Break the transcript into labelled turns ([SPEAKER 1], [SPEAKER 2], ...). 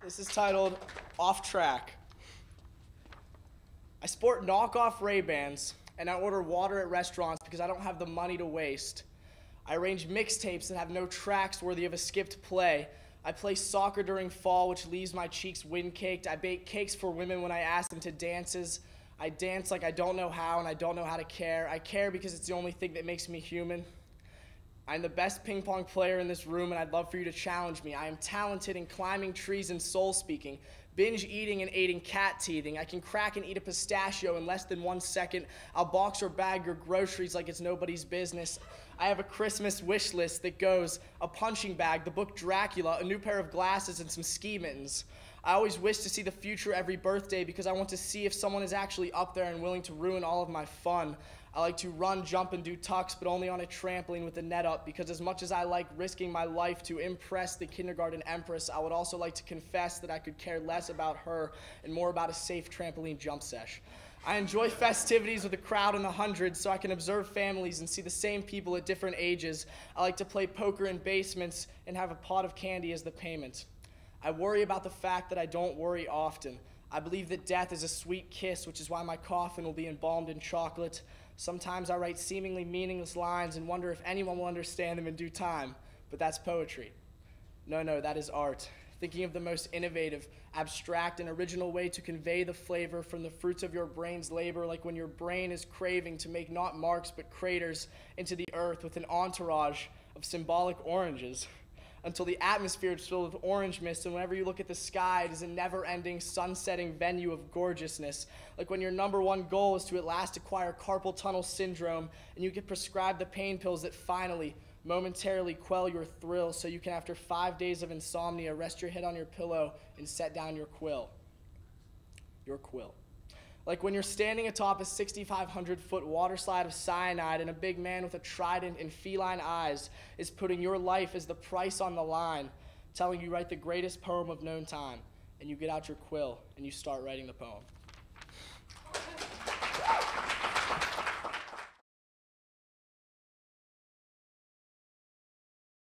[SPEAKER 1] This is titled Off Track. I sport knockoff Ray-Bans, and I order water at restaurants because I don't have the money to waste. I arrange mixtapes that have no tracks worthy of a skipped play. I play soccer during fall, which leaves my cheeks wind-caked. I bake cakes for women when I ask them to dances. I dance like I don't know how, and I don't know how to care. I care because it's the only thing that makes me human. I'm the best ping pong player in this room, and I'd love for you to challenge me. I am talented in climbing trees and soul speaking, binge eating and aiding cat teething. I can crack and eat a pistachio in less than 1 second. I'll box or bag your groceries like it's nobody's business. I have a Christmas wish list that goes a punching bag, the book Dracula, a new pair of glasses, and some ski mittens. I always wish to see the future every birthday because I want to see if someone is actually up there and willing to ruin all of my fun. I like to run, jump, and do tucks, but only on a trampoline with the net up, because as much as I like risking my life to impress the kindergarten empress, I would also like to confess that I could care less about her and more about a safe trampoline jump sesh. I enjoy festivities with a crowd in the hundreds so I can observe families and see the same people at different ages. I like to play poker in basements and have a pot of candy as the payment. I worry about the fact that I don't worry often. I believe that death is a sweet kiss, which is why my coffin will be embalmed in chocolate. Sometimes I write seemingly meaningless lines and wonder if anyone will understand them in due time, but that's poetry. No, that is art. Thinking of the most innovative, abstract, and original way to convey the flavor from the fruits of your brain's labor, like when your brain is craving to make not marks but craters into the earth with an entourage of symbolic oranges, until the atmosphere is filled with orange mist, and whenever you look at the sky, it is a never-ending, sun-setting venue of gorgeousness. Like when your #1 goal is to at last acquire carpal tunnel syndrome, and you get prescribed the pain pills that finally, momentarily quell your thrill, so you can, after 5 days of insomnia, rest your head on your pillow and set down your quill. Your quill. Like when you're standing atop a 6,500-foot water slide of cyanide and a big man with a trident and feline eyes is putting your life as the price on the line, telling you write the greatest poem of known time, and you get out your quill and you start writing the poem.